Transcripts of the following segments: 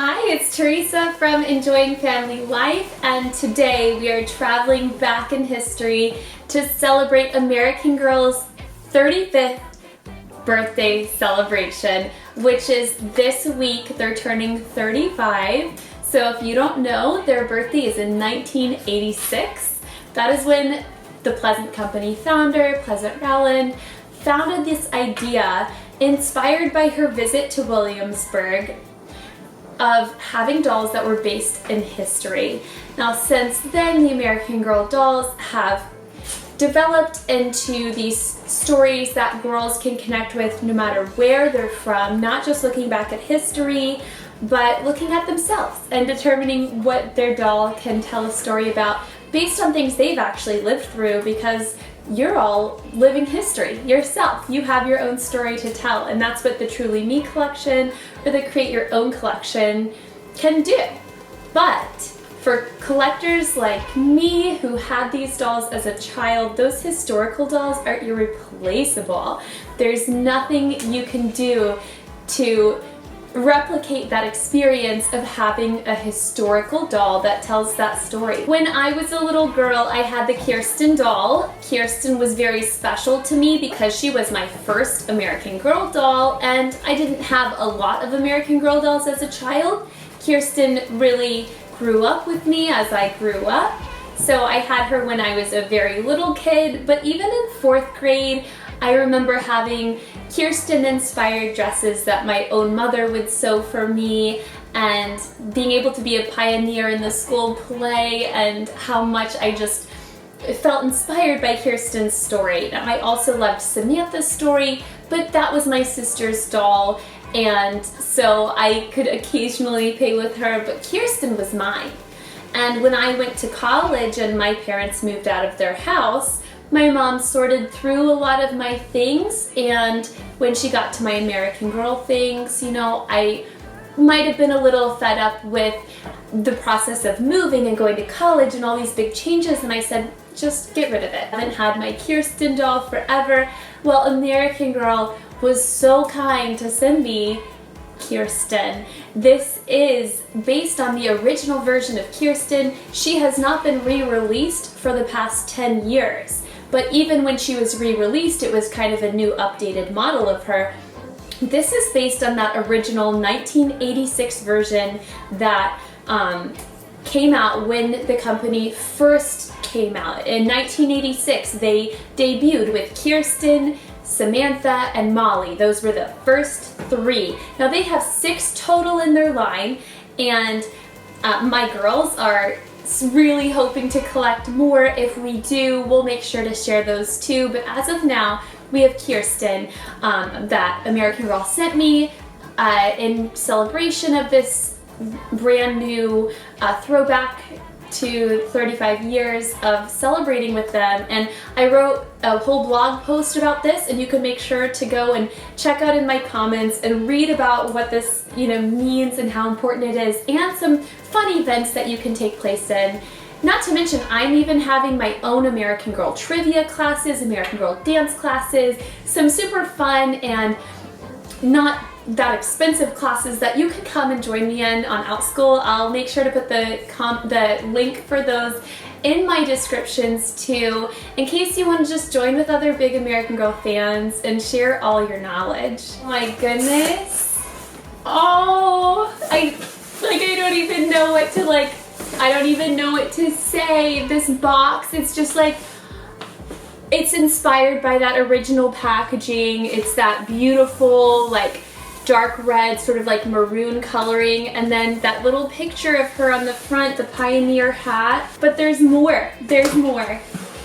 Hi, it's Teresa from Enjoying Family Life, and today we are traveling back in history to celebrate American Girl's 35th birthday celebration, which is this week. They're turning 35. So if you don't know, their birthday is in 1986. That is when the Pleasant Company founder, Pleasant Rowland, founded this idea inspired by her visit to Williamsburg of having dolls that were based in history. Now, since then, the American Girl dolls have developed into these stories that girls can connect with no matter where they're from, not just looking back at history, but looking at themselves and determining what their doll can tell a story about based on things they've actually lived through, because you're all living history yourself. You have your own story to tell, and that's what the Truly Me collection or the Create Your Own collection can do. But for collectors like me who had these dolls as a child, those historical dolls are irreplaceable. There's nothing you can do to replicate that experience of having a historical doll that tells that story. When I was a little girl, I had the Kirsten doll. Kirsten was very special to me because she was my first American Girl doll, and I didn't have a lot of American Girl dolls as a child. Kirsten really grew up with me as I grew up. So I had her when I was a very little kid, but even in 4th grade, I remember having Kirsten-inspired dresses that my own mother would sew for me, and being able to be a pioneer in the school play, and how much I just felt inspired by Kirsten's story. Now, I also loved Samantha's story, but that was my sister's doll, and so I could occasionally play with her, but Kirsten was mine. And when I went to college and my parents moved out of their house, my mom sorted through a lot of my things, and when she got to my American Girl things, you know, I might have been a little fed up with the process of moving and going to college and all these big changes, and I said, just get rid of it. I haven't had my Kirsten doll forever. Well, American Girl was so kind to send me Kirsten. This is based on the original version of Kirsten. She has not been re-released for the past 10 years. But even when she was re-released, it was kind of a new updated model of her. This is based on that original 1986 version that came out when the company first came out. In 1986, they debuted with Kirsten, Samantha, and Molly. Those were the first 3. Now they have 6 total in their line, and my girls are really hoping to collect more. If we do, we'll make sure to share those too, but as of now, we have Kirsten that American Girl sent me in celebration of this brand new throwback to 35 years of celebrating with them. And I wrote a whole blog post about this, and you can make sure to go and check out in my comments and read about what this, means and how important it is, and some fun events that you can take place in. Not to mention, I'm even having my own American Girl trivia classes, American Girl dance classes, some super fun and not that expensive classes that you can come and join me in on OutSchool. I'll make sure to put the link for those in my descriptions too, in case you want to just join with other big American Girl fans and share all your knowledge. Oh my goodness. Oh, I don't even know what to I don't even know what to say. This box, it's just it's inspired by that original packaging. It's that beautiful, dark red, sort of maroon coloring, and then that little picture of her on the front, the pioneer hat. But there's more. There's more.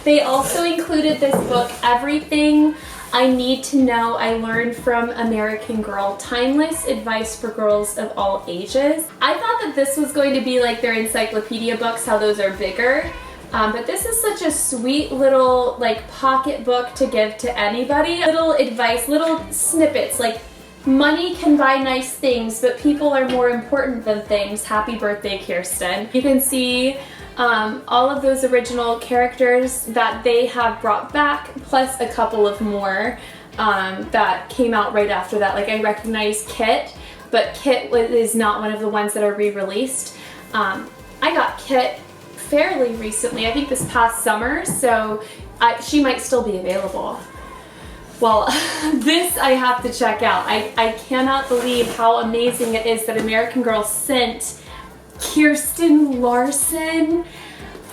They also included this book, Everything I Need to Know I Learned from American Girl, Timeless Advice for Girls of All Ages. I thought that this was going to be like their encyclopedia books, how those are bigger. But this is such a sweet little pocket book to give to anybody. Little advice, little snippets, money can buy nice things, but people are more important than things. Happy birthday, Kirsten. You can see all of those original characters that they have brought back, plus a couple of more that came out right after that. I recognize Kit but Kit is not one of the ones that are re-released. I got Kit fairly recently, I think this past summer, so she might still be available. Well, this I have to check out. I cannot believe how amazing it is that American Girl sent Kirsten Larson.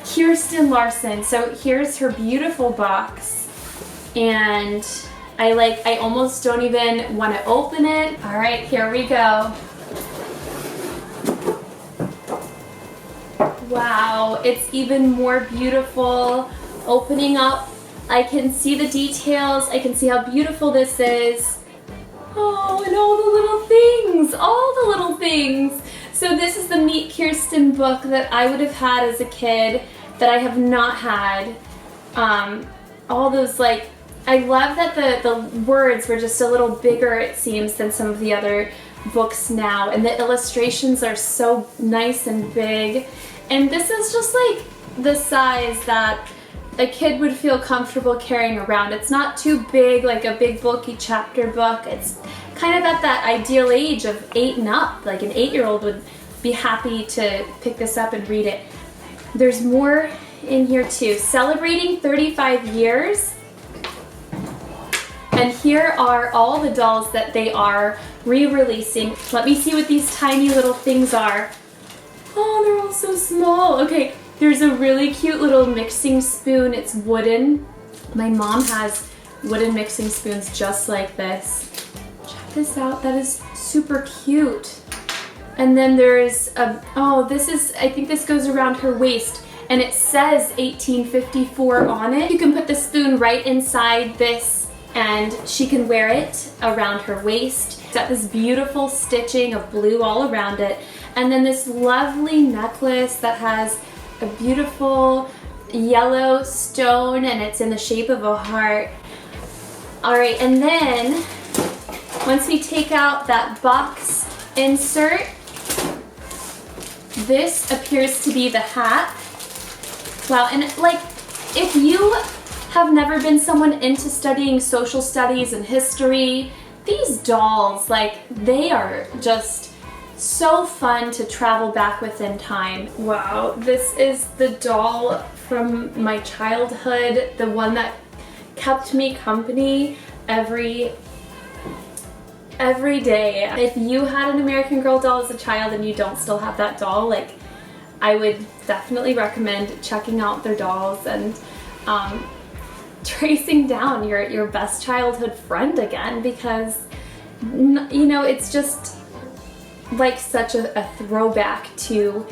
Kirsten Larson. So here's her beautiful box, and I almost don't even want to open it. All right, here we go. Wow, it's even more beautiful. Opening up, I can see the details. I can see how beautiful this is. Oh, and all the little things, all the little things. So this is the Meet Kirsten book that I would have had as a kid that I have not had. All those, like, I love that the words were just a little bigger, it seems, than some of the other books now, and the illustrations are so nice and big. And this is just like the size that a kid would feel comfortable carrying around. It's not too big, like a big bulky chapter book. It's kind of at that ideal age of 8 and up. Like an 8-year-old would be happy to pick this up and read it. There's more in here too. Celebrating 35 years. And here are all the dolls that they are re-releasing. Let me see what these tiny little things are. Oh, they're all so small. Okay, there's a really cute little mixing spoon. It's wooden. My mom has wooden mixing spoons just like this. Check this out. That is super cute. And then there's a, oh, this is, I think this goes around her waist, and it says 1854 on it. You can put the spoon right inside this, and she can wear it around her waist. It's got this beautiful stitching of blue all around it. And then this lovely necklace that has a beautiful yellow stone, and it's in the shape of a heart. All right, and then once we take out that box insert, this appears to be the hat. Wow, and like, if you have never been someone into studying social studies and history, these dolls, like, they are just so fun to travel back with in time. Wow, this is the doll from my childhood, the one that kept me company every day. If you had an American Girl doll as a child and you don't still have that doll, like, I would definitely recommend checking out their dolls and tracing down your best childhood friend again, because, you know, it's just like such a throwback to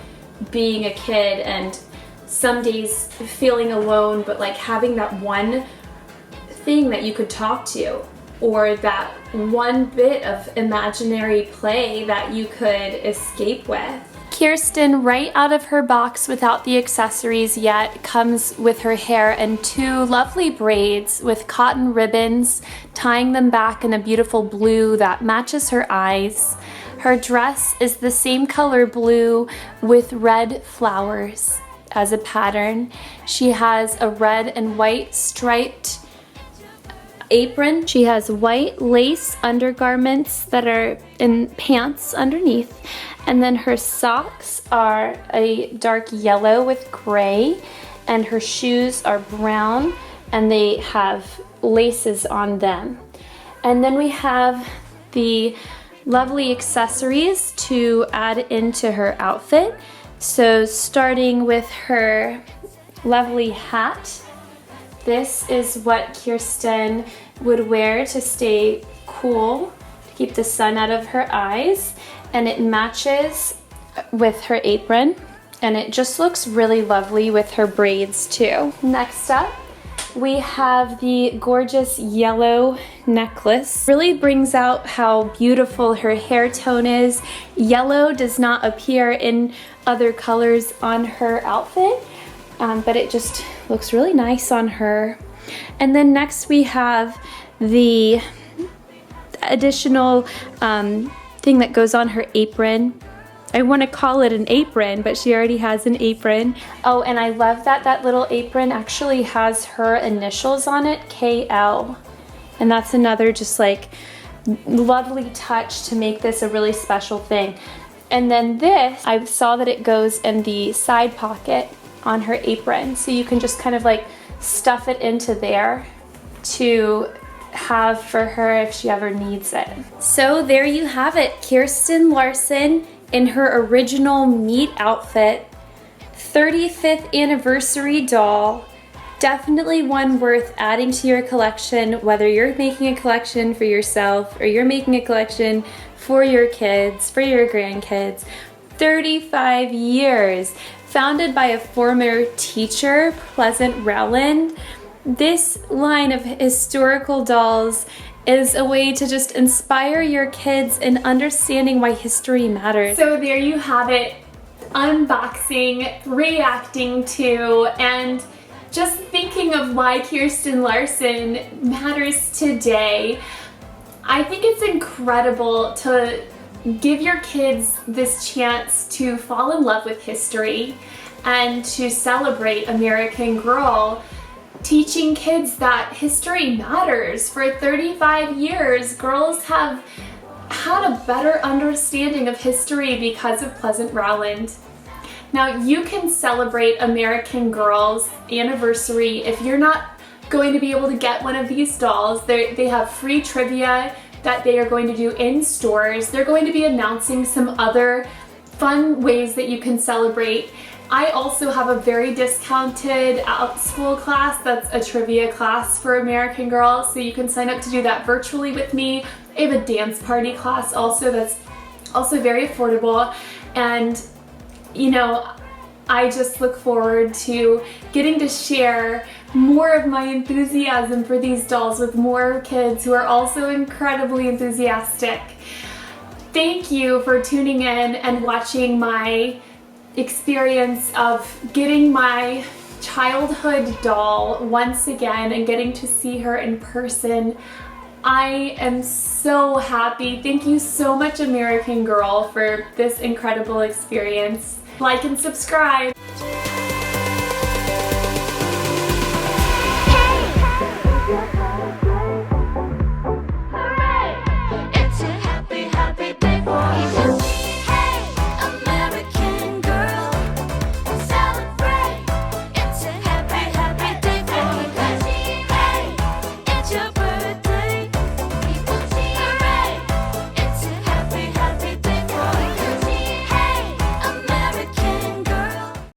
being a kid and some days feeling alone, but like having that one thing that you could talk to, or that one bit of imaginary play that you could escape with. Kirsten, right out of her box without the accessories yet, comes with her hair in 2 lovely braids with cotton ribbons, tying them back in a beautiful blue that matches her eyes. Her dress is the same color blue with red flowers as a pattern. She has a red and white striped apron. She has white lace undergarments that are in pants underneath. And then her socks are a dark yellow with gray, and her shoes are brown and they have laces on them. And then we have the lovely accessories to add into her outfit. So starting with her lovely hat. This is what Kirsten would wear to stay cool, to keep the sun out of her eyes, and it matches with her apron, and it just looks really lovely with her braids too. Next up, we have the gorgeous yellow necklace. Really brings out how beautiful her hair tone is. Yellow does not appear in other colors on her outfit, but it just looks really nice on her. And then next we have the additional thing that goes on her apron. I want to call it an apron, but she already has an apron. Oh, and I love that that little apron actually has her initials on it, KL. And that's another just like lovely touch to make this a really special thing. And then this, I saw that it goes in the side pocket on her apron, so you can just kind of like stuff it into there to have for her if she ever needs it. So there you have it, Kirsten Larson in her original meet outfit, 35th anniversary doll. Definitely one worth adding to your collection, whether you're making a collection for yourself or you're making a collection for your kids, for your grandkids. 35 years. Founded by a former teacher, Pleasant Rowland, this line of historical dolls is a way to just inspire your kids in understanding why history matters. So there you have it, unboxing, reacting to, and just thinking of why Kirsten Larson matters today. I think it's incredible to give your kids this chance to fall in love with history and to celebrate American Girl, teaching kids that history matters. For 35 years, girls have had a better understanding of history because of Pleasant Rowland. Now, you can celebrate American Girl's anniversary if you're not going to be able to get one of these dolls. They have free trivia that they are going to do in stores. They're going to be announcing some other fun ways that you can celebrate. I also have a very discounted out-school class that's a trivia class for American Girl, so you can sign up to do that virtually with me. I have a dance party class also that's also very affordable, and you know, I just look forward to getting to share more of my enthusiasm for these dolls with more kids who are also incredibly enthusiastic. Thank you for tuning in and watching my experience of getting my childhood doll once again and getting to see her in person. I am so happy. Thank you so much, American Girl, for this incredible experience. Like and subscribe.